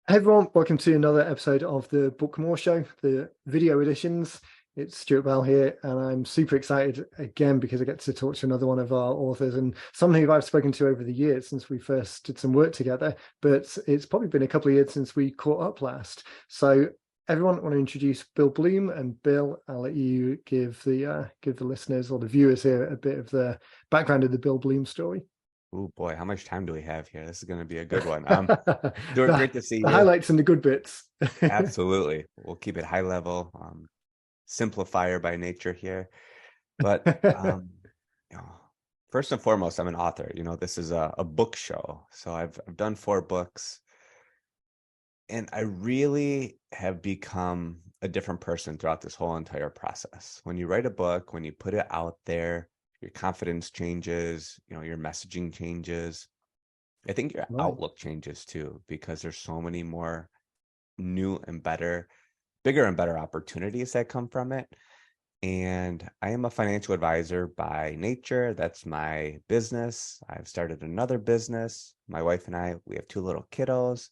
Hey everyone, welcome to another episode of the Book More Show, the video editions. It's Stuart Bell here, and I'm super excited again because I get to talk to another one of our authors and someone who I've spoken to over the years since we first did some work together. But it's probably been a couple of years since we caught up last. So, everyone, I want to introduce Bill Bloom, and Bill, I'll let you give the listeners or the viewers here a bit of the background of the Bill Bloom story. Oh boy, how much time do we have here? This is going to be a good one. Stuart, the, great to see the you. highlights and the good bits. Absolutely. We'll keep it high level, simplifier by nature here. But you know, first and foremost, I'm an author. This is a book show. So I've done 4 books, and I really have become a different person throughout this whole entire process. When you write a book, when you put it out there, your confidence changes, your messaging changes. I think your Right. outlook changes too, because there's so many more new and bigger and better opportunities that come from it. And I am a financial advisor by nature. That's my business. I've started another business. My wife and we have 2 little kiddos.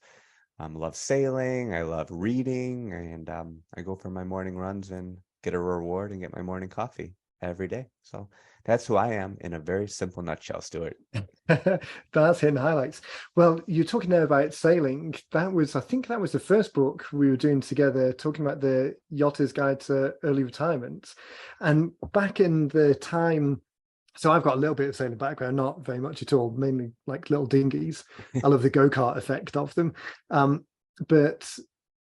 Love sailing. I love reading. And I go for my morning runs and get a reward and get my morning coffee every day. So that's who I am in a very simple nutshell, Stuart. That's hitting highlights. Well, you're talking there about sailing. I think that was the first book we were doing together, talking about the Yachter's Guide to Early Retirement. And back in the time, so I've got a little bit of sailing background, not very much at all, mainly like little dinghies. I love the go-kart effect of them. But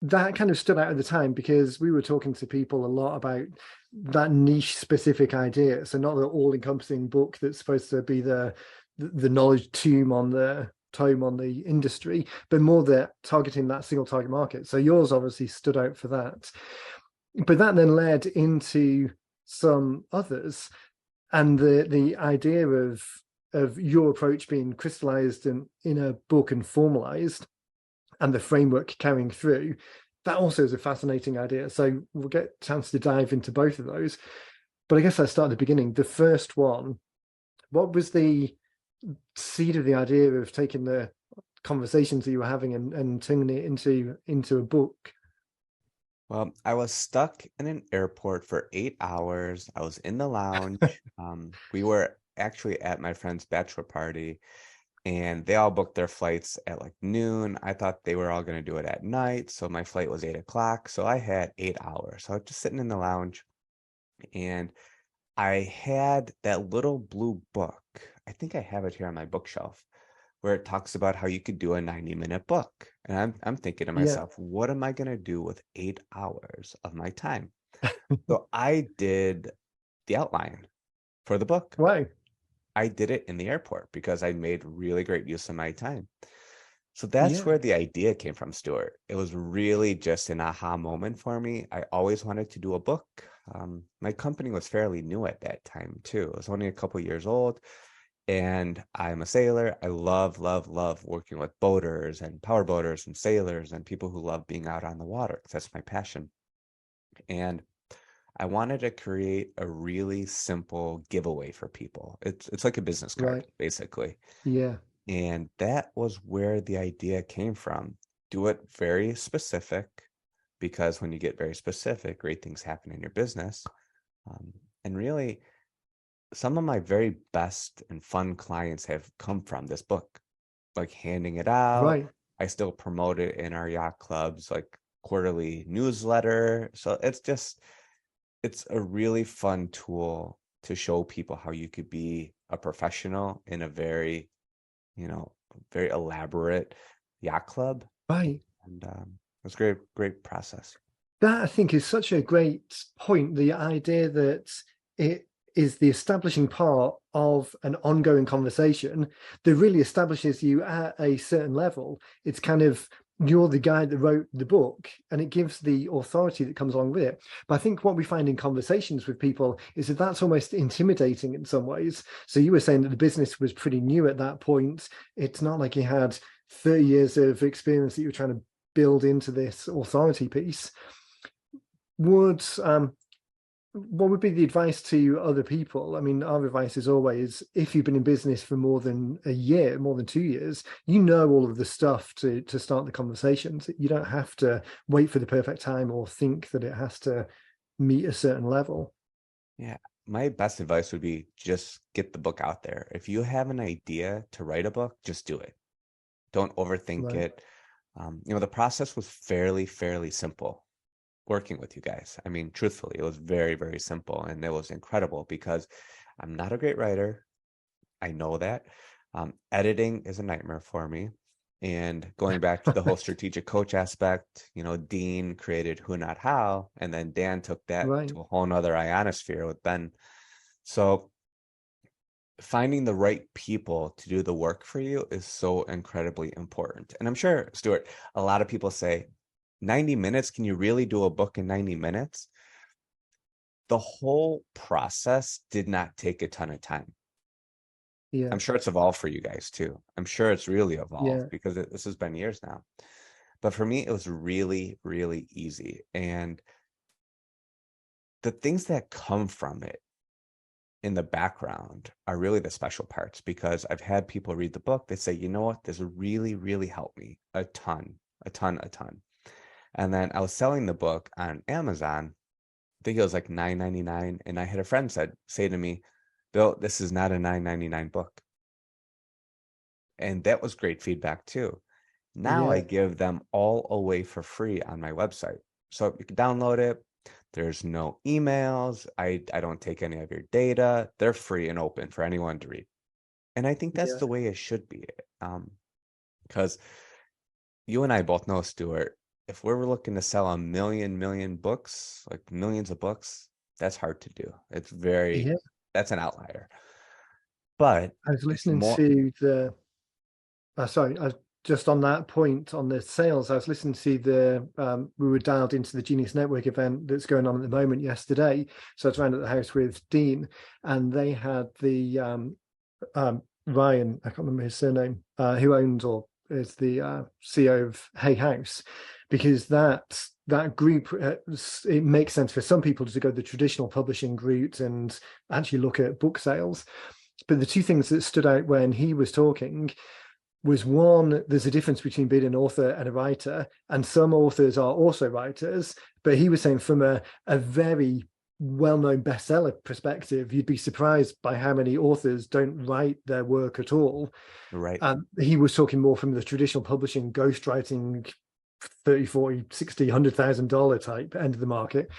that kind of stood out at the time because we were talking to people a lot about that niche specific idea. So not the all-encompassing book that's supposed to be the knowledge tome on the industry, but more that targeting that single target market. So yours obviously stood out for that. But that then led into some others, and the idea of your approach being crystallized in a book and formalized and the framework carrying through, that also is a fascinating idea. So we'll get a chance to dive into both of those. But I guess I start at the beginning. The first one, what was the seed of the idea of taking the conversations that you were having and turning it into a book? Well, I was stuck in an airport for 8 hours. I was in the lounge. We were actually at my friend's bachelor party, and they all booked their flights at like noon. I thought they were all going to do it at night. So my flight was 8 o'clock. So I had 8 hours. So I was just sitting in the lounge, and I had that little blue book. I think I have it here on my bookshelf, where it talks about how you could do a 90-minute book. And I'm thinking to Yeah. myself, what am I going to do with 8 hours of my time? So I did the outline for the book. Wow. I did it in the airport because I made really great use of my time. So that's Yeah. where the idea came from, Stuart. It was really just an aha moment for me. I always wanted to do a book. My company was fairly new at that time, too. It was only a couple years old. And I'm a sailor. I love, love, love working with boaters and power boaters and sailors and people who love being out on the water. That's my passion. And I wanted to create a really simple giveaway for people. It's like a business card, Right. basically. Yeah. And that was where the idea came from. Do it very specific, because when you get very specific, great things happen in your business. And really, some of my very best and fun clients have come from this book, like handing it out. Right. I still promote it in our yacht club's like quarterly newsletter. So it's a really fun tool to show people how you could be a professional in a very, you know, very elaborate yacht club. Right. And it's a great, great process. That I think is such a great point. The idea that it is the establishing part of an ongoing conversation that really establishes you at a certain level. It's kind of you're the guy that wrote the book, and it gives the authority that comes along with it. But I think what we find in conversations with people is that that's almost intimidating in some ways. So you were saying that the business was pretty new at that point. It's not like you had 30 years of experience that you were trying to build into this authority piece. Would what would be the advice to other people? I mean, our advice is always, if you've been in business for more than a year, more than 2 years, you know all of the stuff to start the conversations. You don't have to wait for the perfect time or think that it has to meet a certain level. Yeah, my best advice would be just get the book out there. If you have an idea to write a book, just do it. Don't overthink Right. it. The process was fairly simple working with you guys. I mean, truthfully, it was very, very simple and it was incredible because I'm not a great writer. I know that. Editing is a nightmare for me. And going back to the whole strategic coach aspect, Dean created Who Not How, and then Dan took that Right. to a whole nother ionosphere with Ben. So finding the right people to do the work for you is so incredibly important. And I'm sure, Stuart, a lot of people say, 90 minutes, can you really do a book in 90 minutes? The whole process did not take a ton of time. I'm Yeah. sure it's evolved for you guys too. I'm sure it's really evolved Yeah. because this has been years now. But for me, it was really, really easy. And the things that come from it in the background are really the special parts because I've had people read the book. They say, you know what, this really, really helped me a ton, a ton, a ton. And then I was selling the book on Amazon. I think it was like $9.99. And I had a friend say to me, Bill, this is not a $9.99 book. And that was great feedback too. Now I Yeah. give them all away for free on my website. So you can download it. There's no emails. I don't take any of your data. They're free and open for anyone to read. And I think that's Yeah. the way it should be. Because you and I both know, Stuart, if we're looking to sell a million books, like millions of books, that's hard to do. Yeah. That's an outlier. But I was it's listening more, to the sorry, just on that point on the sales, I was listening to we were dialed into the Genius Network event that's going on at the moment yesterday. So I was around at the house with Dean, and they had the Ryan, I can't remember his surname, who owns or is the CEO of Hay House, because that group, it makes sense for some people to go the traditional publishing route and actually look at book sales. But the two things that stood out when he was talking was one, there's a difference between being an author and a writer, and some authors are also writers. But he was saying from a very well-known bestseller perspective, you'd be surprised by how many authors don't write their work at all. right, He was talking more from the traditional publishing, ghostwriting, 30, 40, 60, $100,000 type end of the market,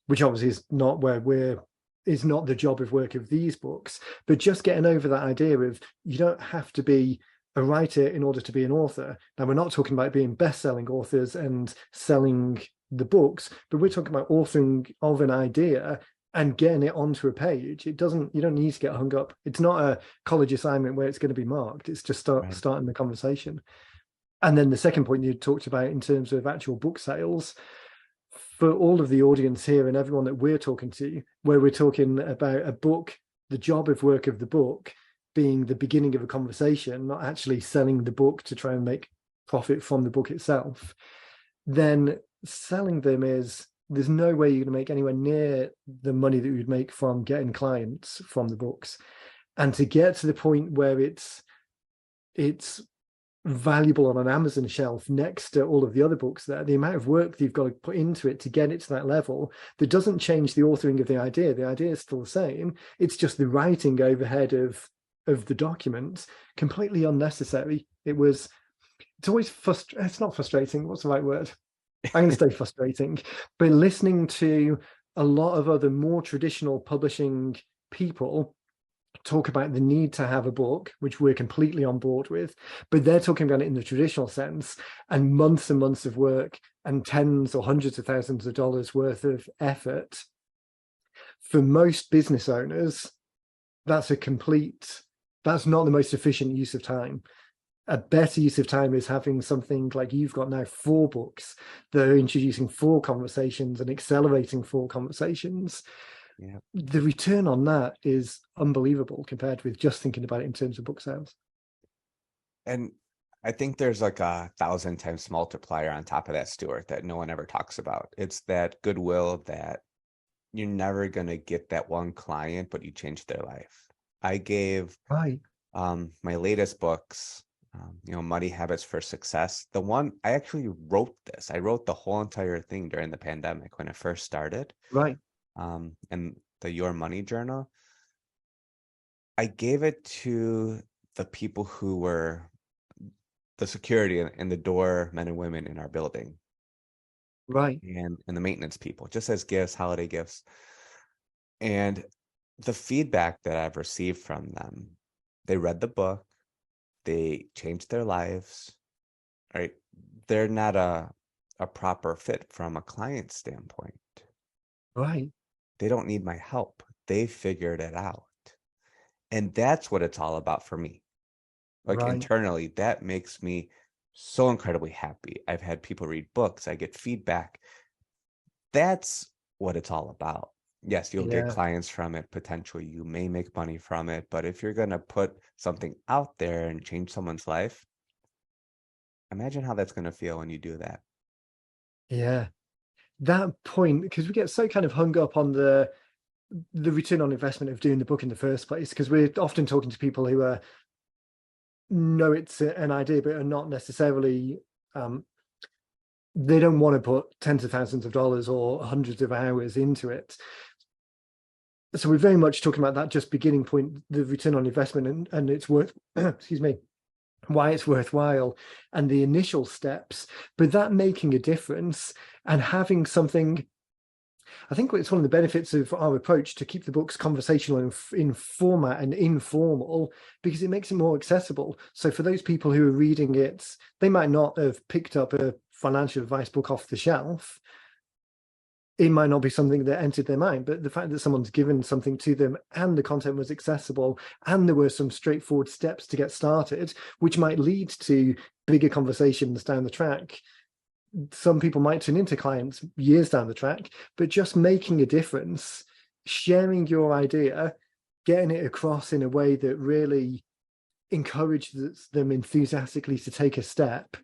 which obviously is not the job of work of these books, but just getting over that idea of you don't have to be a writer in order to be an author. Now, we're not talking about being best-selling authors and selling the books, but we're talking about authoring of an idea and getting it onto a page. You don't need to get hung up. It's not a college assignment where it's going to be marked. It's just right. starting the conversation. And then the second point you talked about in terms of actual book sales, for all of the audience here and everyone that we're talking to, where we're talking about a book, the job of work of the book being the beginning of a conversation, not actually selling the book to try and make profit from the book itself, then selling them is there's no way you're going to make anywhere near the money that you'd make from getting clients from the books. And to get to the point where it's valuable on an Amazon shelf next to all of the other books there, the amount of work that you've got to put into it to get it to that level, that doesn't change the authoring of the idea. The idea is still the same. It's just the writing overhead of the document, completely unnecessary. It's always frustrating. It's not frustrating. What's the right word? I'm going to say frustrating. But listening to a lot of other more traditional publishing people talk about the need to have a book, which we're completely on board with, but they're talking about it in the traditional sense, and months of work and tens or hundreds of thousands of dollars worth of effort. For most business owners, that's that's not the most efficient use of time. A better use of time is having something like you've got now, 4 books that are introducing 4 conversations and accelerating 4 conversations. Yeah. The return on that is unbelievable compared with just thinking about it in terms of book sales. And I think there's like 1,000 times multiplier on top of that, Stuart, that no one ever talks about. It's that goodwill that you're never going to get that one client, but you changed their life. I gave Right. my latest books, Money Habits for Success. The one I actually wrote this. I wrote the whole entire thing during the pandemic when it first started. Right. And the Your Money Journal. I gave it to the people who were the security and the door men and women in our building, Right. and the maintenance people, just as gifts, holiday gifts. And the feedback that I've received from them, they read the book, they changed their lives, right? They're not a proper fit from a client standpoint. Right. They don't need my help. They figured it out. And that's what it's all about for me. Like Right. internally, that makes me so incredibly happy. I've had people read books, I get feedback. That's what it's all about. Yes, you'll get Yeah. clients from it. Potentially, you may make money from it. But if you're going to put something out there and change someone's life, imagine how that's going to feel when you do that. Yeah. That point, because we get so kind of hung up on the return on investment of doing the book in the first place, because we're often talking to people who know it's an idea, but are not necessarily they don't want to put tens of thousands of dollars or hundreds of hours into it. So we're very much talking about that just beginning point, the return on investment, and it's worth, excuse me, why it's worthwhile and the initial steps, but that making a difference and having something. I think it's one of the benefits of our approach to keep the books conversational in format and informal, because it makes it more accessible. So for those people who are reading it, they might not have picked up a financial advice book off the shelf. It might not be something that entered their mind, but the fact that someone's given something to them and the content was accessible and there were some straightforward steps to get started, which might lead to bigger conversations down the track. Some people might turn into clients years down the track, but just making a difference, sharing your idea, getting it across in a way that really encourages them enthusiastically to take a step,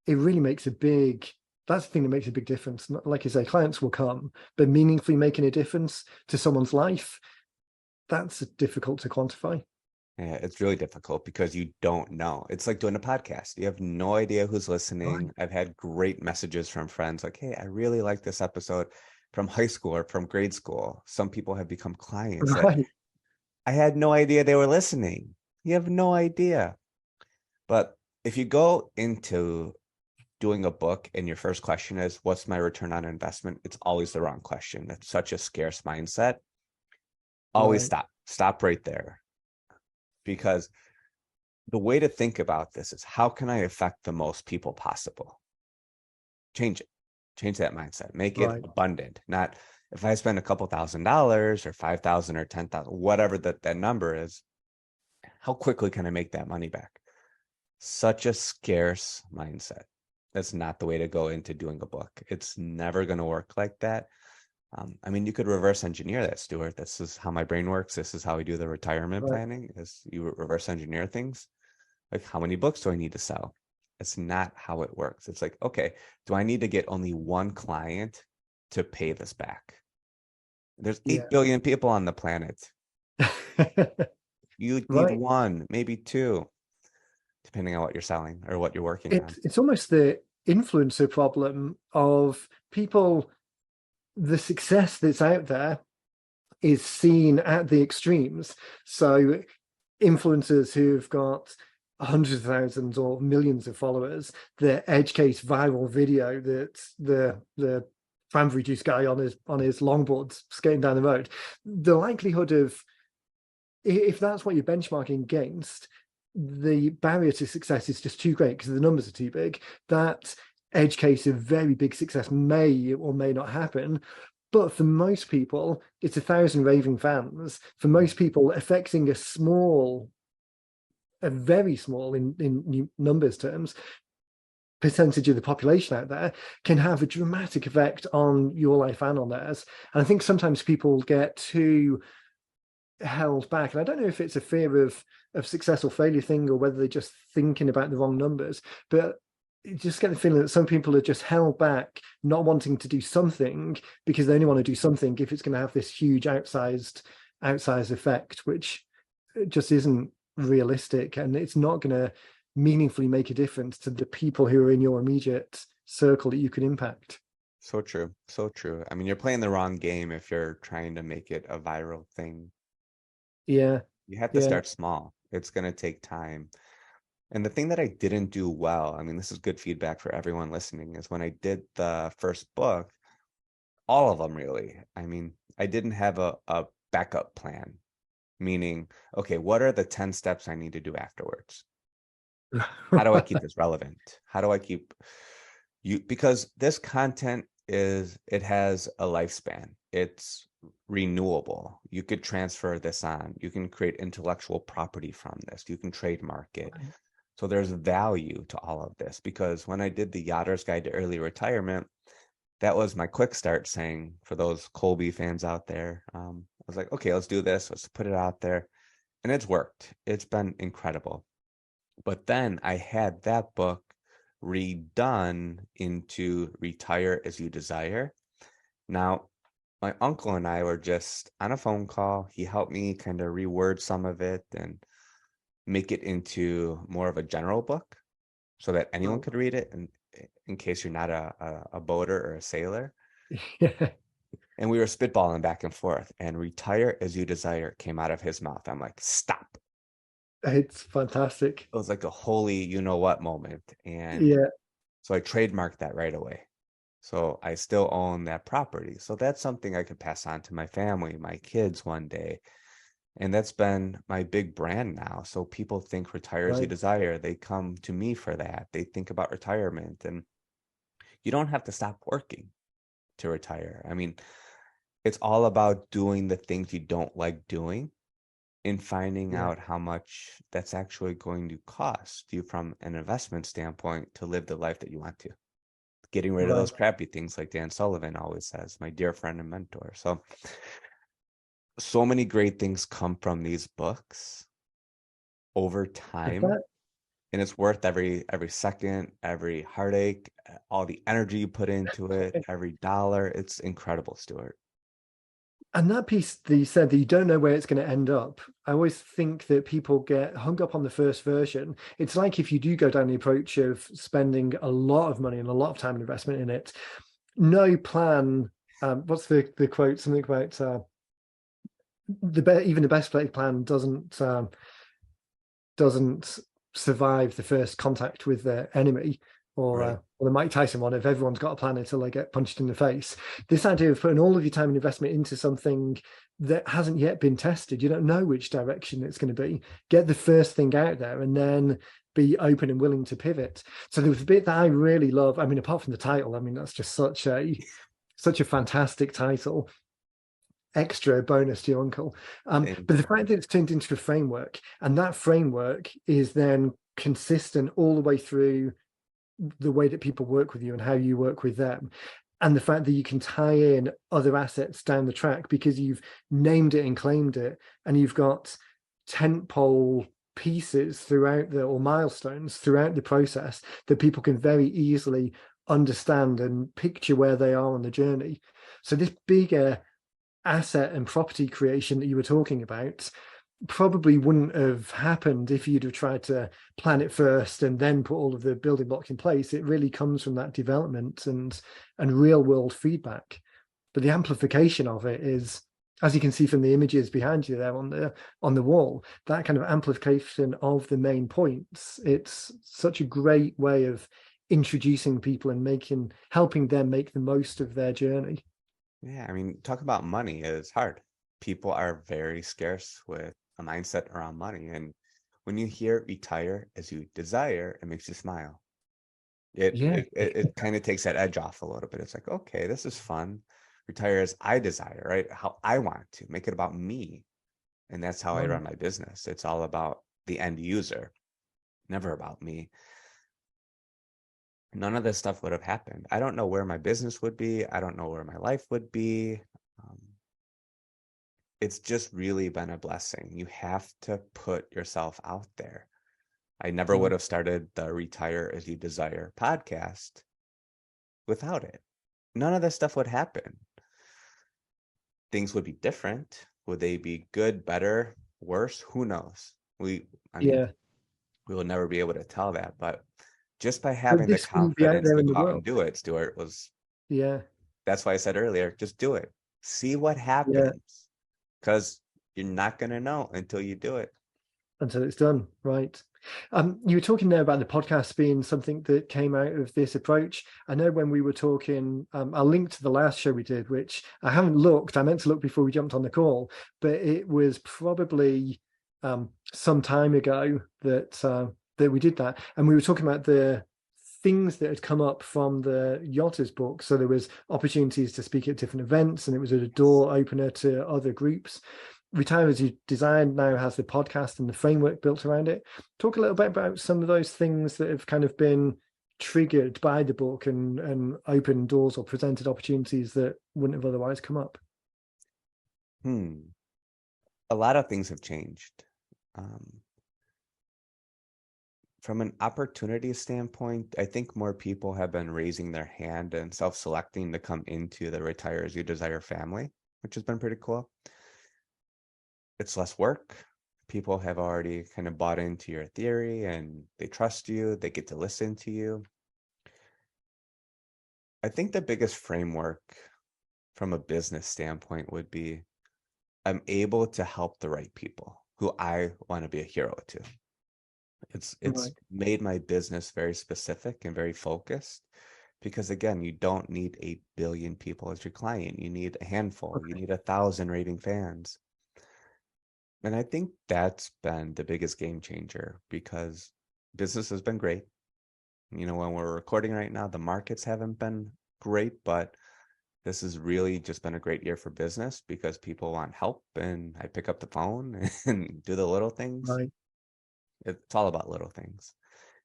it really makes a big, that's the thing that makes a big difference. Like you say, clients will come, but meaningfully making a difference to someone's life, that's difficult to quantify. Yeah, it's really difficult because you don't know. It's like doing a podcast. You have no idea who's Right. listening. I've had great messages from friends like, hey, I really like this episode from high school or from grade school. Some people have become clients that Right. I had no idea they were listening. You have no idea. But if you go into doing a book and your first question is, what's my return on investment? It's always the wrong question. That's such a scarce mindset. Always Right. stop right there. Because the way to think about this is, how can I affect the most people possible? Change it. Change that mindset. Make it Right. abundant. Not if I spend a couple $1,000s or 5,000 or 10,000, whatever that number is, how quickly can I make that money back? Such a scarce mindset. That's not the way to go into doing a book. It's never going to work like that. I mean, you could reverse engineer that, Stuart. This is how my brain works. This is how we do the retirement Right. planning, is you reverse engineer things. Like, how many books do I need to sell? It's not how it works. It's like, okay, do I need to get only one client to pay this back? There's 8 Yeah. billion people on the planet. You need Right. one, maybe two, depending on what you're selling or what you're working on. It's almost the influencer problem of people. The success that's out there is seen at the extremes. So influencers who've got hundreds of thousands or millions of followers, the edge case viral video that the cranberry juice guy on his longboard skating down the road, the likelihood of, if that's what you're benchmarking against, the barrier to success is just too great because the numbers are too big. That edge case of very big success may or may not happen. But for most people, it's 1,000 raving fans. For most people, affecting a very small in numbers terms, percentage of the population out there can have a dramatic effect on your life and on theirs. And I think sometimes people get too held back. And I don't know if it's a fear of success or failure thing or whether they're just thinking about the wrong numbers. But you just get the feeling that some people are just held back, not wanting to do something because they only want to do something if it's going to have this huge outsized effect, which just isn't realistic, and it's not going to meaningfully make a difference to the people who are in your immediate circle that you can impact. So true. So true. I mean, you're playing the wrong game if you're trying to make it a viral thing. Yeah, You have to yeah. start small. It's going to take time. And the thing that I didn't do well, I mean, this is good feedback for everyone listening, is when I did the first book, all of them really. I mean, I didn't have a backup plan, meaning, okay, what are the 10 steps I need to do afterwards? How do I keep this relevant? How do I keep you, because this content it has a lifespan. It's renewable. You could transfer this on. You can create intellectual property from this. You can trademark it. So there's value to all of this, because when I did the Yachter's Guide to Early Retirement, that was my quick start saying, for those Colby fans out there, I was like, okay, let's do this. Let's put it out there. And it's worked. It's been incredible. But then I had that book redone into Retire as You Desire. Now, my uncle and I were just on a phone call. He helped me kind of reword some of it and make it into more of a general book so that anyone could read it, and in case you're not a boater or a sailor. Yeah, And we were spitballing back and forth, and Retire as You Desire came out of his mouth. I'm like, stop. it's fantastic. It was like a holy you know what moment. And Yeah, so I trademarked that right away. So I still own that property. So that's something I could pass on to my family, my kids one day. And that's been my big brand now. So people think Retire as You right, Desire. They come to me for that. They think about retirement. And you don't have to stop working to retire. I mean, it's all about doing the things you don't like doing and finding yeah, out how much that's actually going to cost you from an investment standpoint to live the life that you want to. Getting rid of right. those crappy things, like Dan Sullivan always says, my dear friend and mentor. So many great things come from these books over But time, that and it's worth every second, every heartache, all the energy you put into it, every dollar. It's incredible, Stuart. and that piece that you said that you don't know where it's going to end up. I always think that people get hung up on the first version. It's like if you do go down the approach of spending a lot of money and a lot of time and investment in it, no plan. What's the quote? Something about even the best laid plan doesn't survive the first contact with the enemy, Right. or the Mike Tyson one of everyone's got a plan until they get punched in the face. This idea of putting all of your time and investment into something that hasn't yet been tested, you don't know which direction it's going to be. Get the first thing out there and then be open and willing to pivot. So there was a bit that I really love. I mean, apart from the title, I mean, that's just such a fantastic title, extra bonus to your uncle. Thank But the you. fact that it's turned into a framework, and that framework is then consistent all the way through the way that people work with you and how you work with them. And the fact that you can tie in other assets down the track because you've named it and claimed it, and you've got tentpole pieces throughout or milestones throughout the process that people can very easily understand and picture where they are on the journey. So this bigger asset and property creation that you were talking about probably wouldn't have happened if you'd have tried to plan it first and then put all of the building blocks in place. It really comes from that development and real world feedback. But the amplification of it is, as you can see from the images behind you there on the wall, that kind of amplification of the main points. It's such a great way of introducing people and helping them make the most of their journey. Yeah, I mean, talk about money is hard. People are very scarce with a mindset around money. And when you hear Retire as You Desire, it makes you smile. It Yeah, it it, it kind of takes that edge off a little bit. It's like, okay, this is fun. Retire as I desire, right? How I want to make it about me. And that's how I right. run my business. It's all about the end user, never about me. None of this stuff would have happened. I don't know where my business would be. I don't know where my life would be. Um, it's just really been a blessing. You have to put yourself out there. I never would Right. have started the Retire As You Desire podcast without it. None of this stuff would happen. Things would be different. Would they be good, better, worse? Who knows? I mean, Yeah. we will never be able to tell that, but just by But having the this wouldn't be out confidence there to in the go out world. and do it, Stuart, Yeah. that's why I said earlier, just do it. See what Yeah. happens. Because you're not going to know until you do it. Until it's done. Right. You were talking there about the podcast being something that came out of this approach. I know when we were talking, I'll link to the last show we did, which I haven't looked. I meant to look before we jumped on the call, but it was probably some time ago that we did that, and we were talking about the things that had come up from the Yachters book. So there was opportunities to speak at different events, and it was a door opener to other groups. Retire As You Design now has the podcast and the framework built around it. Talk a little bit about some of those things that have kind of been triggered by the book and opened doors or presented opportunities that wouldn't have otherwise come up. A lot of things have changed. From an opportunity standpoint, I think more people have been raising their hand and self-selecting to come into the Retire As You Desire family, which has been pretty cool. It's less work. People have already kind of bought into your theory and they trust you. They get to listen to you. I think the biggest framework from a business standpoint would be I'm able to help the right people who I want to be a hero to. It's Right. made my business very specific and very focused because again, you don't need 8 billion people as your client. You need a handful. You Okay. need 1,000 raving fans. And I think that's been the biggest game changer because business has been great. When we're recording right now, the markets haven't been great, but this has really just been a great year for business because people want help and I pick up the phone and do the little things. Right. It's all about little things.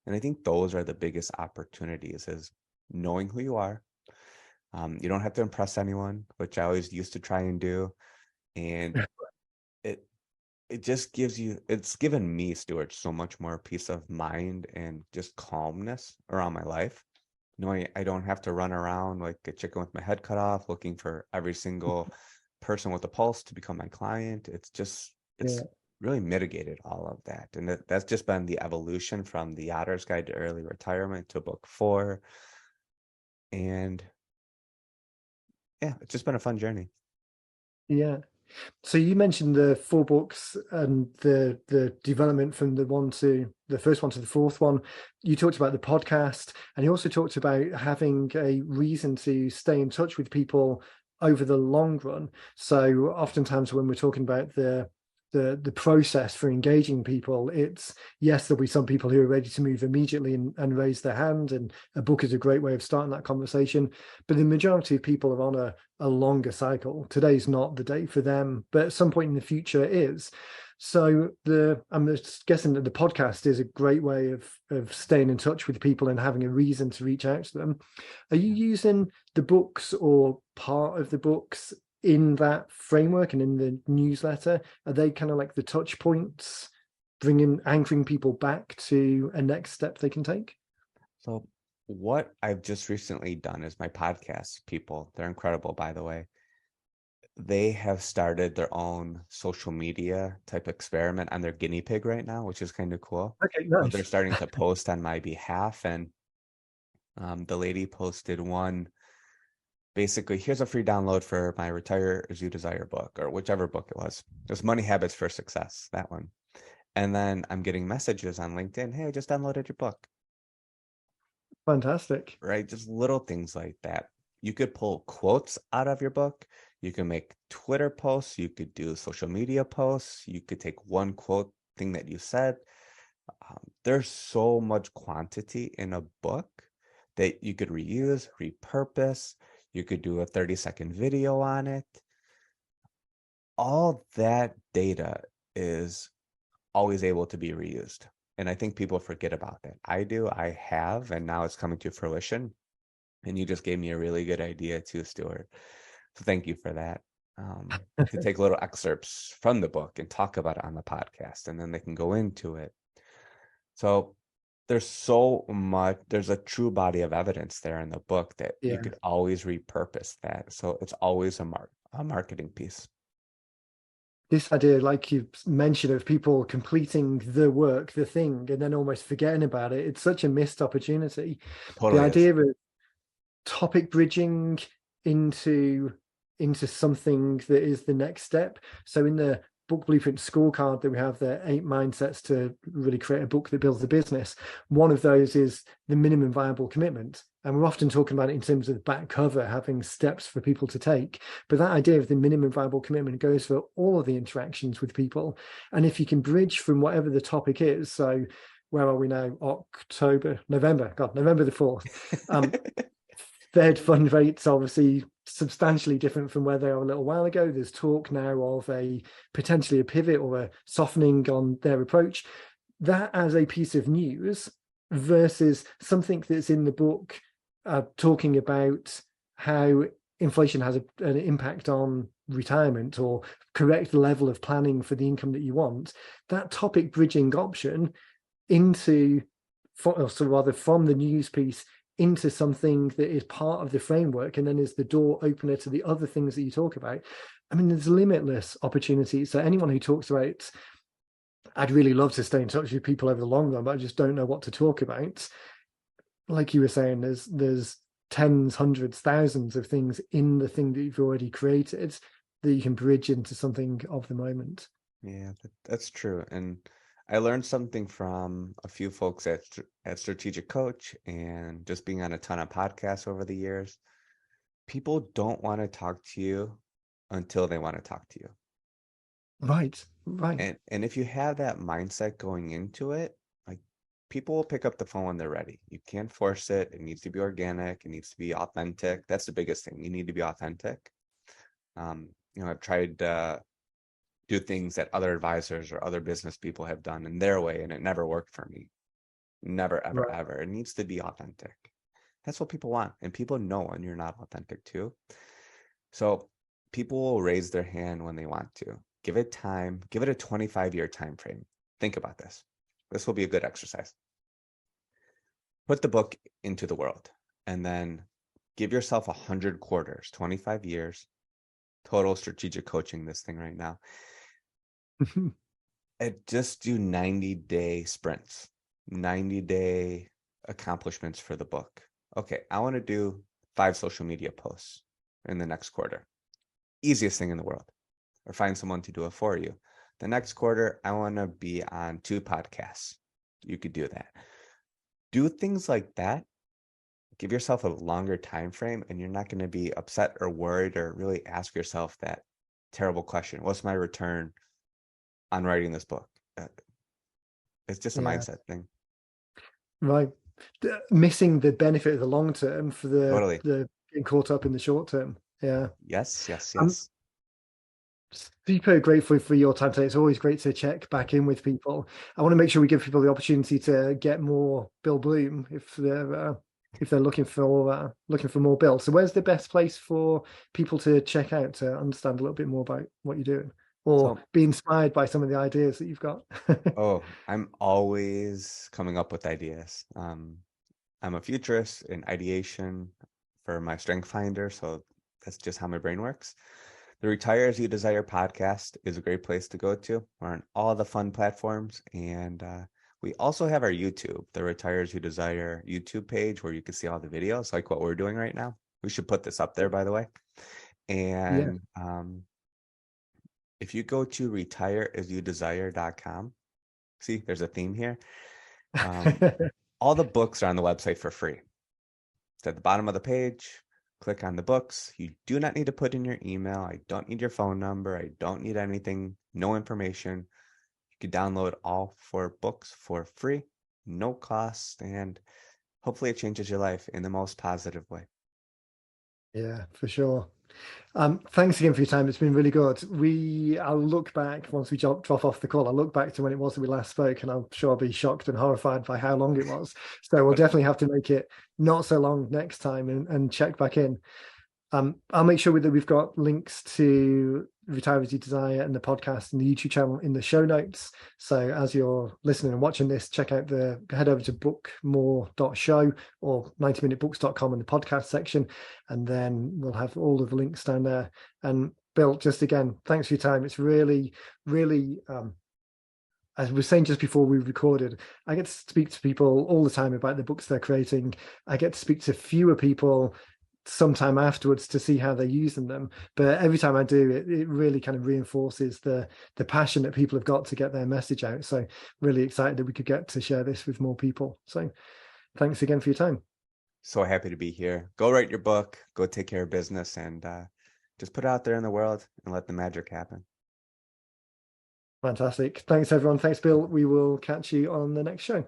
And I think those are the biggest opportunities is knowing who you are. You don't have to impress anyone, which I always used to try and do. And it it just it's given me, Stuart, so much more peace of mind and just calmness around my life. Knowing I don't have to run around like a chicken with my head cut off, looking for every single person with a pulse to become my client. It's Yeah. really mitigated all of that. And that's just been the evolution from the Yachter's Guide to Early Retirement to book 4. And yeah, it's just been a fun journey. Yeah. So you mentioned the 4 books and the development from the first one to the fourth one. You talked about the podcast, and you also talked about having a reason to stay in touch with people over the long run. So oftentimes when we're talking about the process for engaging people, it's yes, there'll be some people who are ready to move immediately and raise their hand, and a book is a great way of starting that conversation. But the majority of people are on a longer cycle. Today's not the day for them, but at some point in the future is. So I'm just guessing that the podcast is a great way of staying in touch with people and having a reason to reach out to them. Are you using the books or part of the books in that framework and in the newsletter? Are they kind of like the touch points, anchoring people back to a next step they can take? So what I've just recently done is my podcast people, they're incredible, by the way. They have started their own social media type experiment on their guinea pig right now, which is kind of cool. Okay, So they're nice. starting to post on my behalf. And the lady posted one, basically, here's a free download for my Retire As You Desire book, or whichever book it was. It was Money Habits for Success, that one. And then I'm getting messages on LinkedIn, hey, I just downloaded your book, Fantastic. right? Just little things like that. You could pull quotes out of your book. You can make Twitter posts. You could do social media posts. You could take one quote thing that you said. There's so much quantity in a book that you could reuse, repurpose. You could do a 30-second video on it. All that data is always able to be reused. And I think people forget about that. I do, I have, and now it's coming to fruition. And you just gave me a really good idea too, Stuart. So thank you for that. To take little excerpts from the book and talk about it on the podcast, and then they can go into it. So there's so much, there's a true body of evidence there in the book that you Yeah. could always repurpose that. So it's always a marketing piece. This idea, like you mentioned, of people completing the work, the thing, and then almost forgetting about it, it's such a missed opportunity. The Totally is. idea of topic bridging into something that is the next step. So in the book blueprint scorecard that we have, the 8 mindsets to really create a book that builds a business, one of those is the minimum viable commitment. And we're often talking about it in terms of the back cover, having steps for people to take. But that idea of the minimum viable commitment goes for all of the interactions with people. And if you can bridge from whatever the topic is, so where are we now? November the 4th. Fed fund rates obviously substantially different from where they are a little while ago. There's talk now of a potentially a pivot or a softening on their approach. That as a piece of news versus something that's in the book talking about how inflation has an impact on retirement or correct level of planning for the income that you want. That topic bridging option into, or so rather from the news piece into something that is part of the framework and then is the door opener to the other things that you talk about. I mean, there's limitless opportunities. So anyone who talks about, I'd really love to stay in touch with people over the long run, but I just don't know what to talk about. Like you were saying, there's tens, hundreds, thousands of things in the thing that you've already created that you can bridge into something of the moment. Yeah, that's true. And I learned something from a few folks at Strategic Coach and just being on a ton of podcasts over the years. People don't want to talk to you until they want to talk to you. Right, right. And if you have that mindset going into it, like people will pick up the phone when they're ready. You can't force it. It needs to be organic. It needs to be authentic. That's the biggest thing. You need to be authentic. I've tried do things that other advisors or other business people have done in their way, and it never worked for me. Never, ever, Right. ever. It needs to be authentic. That's what people want. And people know when you're not authentic too. So people will raise their hand when they want to. Give it time, give it a 25-year time frame. Think about this. This will be a good exercise. Put the book into the world and then give yourself 100 quarters, 25 years, total strategic coaching this thing right now. And just do 90-day sprints, 90-day accomplishments for the book. Okay, I want to do 5 social media posts in the next quarter. Easiest thing in the world. Or find someone to do it for you. The next quarter, I want to be on 2 podcasts. You could do that. Do things like that. Give yourself a longer time frame, and you're not going to be upset or worried or really ask yourself that terrible question. What's my return on writing this book? It's just a Yeah. mindset thing. Right. Missing the benefit of the long term for Totally. the getting caught up in the short term. Yeah. Yes, yes, I'm yes. super grateful for your time today. It's always great to check back in with people. I want to make sure we give people the opportunity to get more Bill Bloom if they're looking for more Bill. So where's the best place for people to check out to understand a little bit more about what you're doing or So, be inspired by some of the ideas that you've got? oh, I'm always coming up with ideas. I'm a futurist in ideation for my strength finder. So that's just how my brain works. The Retire As You Desire podcast is a great place to go to. We're on all the fun platforms. And we also have our YouTube, the Retire As You Desire YouTube page, where you can see all the videos like what we're doing right now. We should put this up there, by the way. Yeah. And if you go to retireasyouDesire.com, see, there's a theme here. All the books are on the website for free. It's at the bottom of the page. Click on the books. You do not need to put in your email. I don't need your phone number. I don't need anything, no information. You can download all 4 books for free, no cost, and hopefully it changes your life in the most positive way. Yeah, for sure. Thanks again for your time. It's been really good. I'll look back once we drop off the call. I'll look back to when it was that we last spoke, and I'm sure I'll be shocked and horrified by how long it was. So we'll But definitely have to make it not so long next time and check back in. I'll make sure that we've got links to Retire As You Desire and the podcast and the YouTube channel in the show notes. So as you're listening and watching this, head over to bookmore.show or 90minutebooks.com in the podcast section, and then we'll have all of the links down there. And Bill, just again, thanks for your time. It's really, really, as we were saying just before we recorded, I get to speak to people all the time about the books they're creating. I get to speak to fewer people sometime afterwards to see how they're using them. But every time I do, it really kind of reinforces the passion that people have got to get their message out. So really excited that we could get to share this with more people. So thanks again for your time. So happy to be here. Go write your book, go take care of business, and just put it out there in the world and let the magic happen. Fantastic. Thanks, everyone. Thanks, Bill. We will catch you on the next show.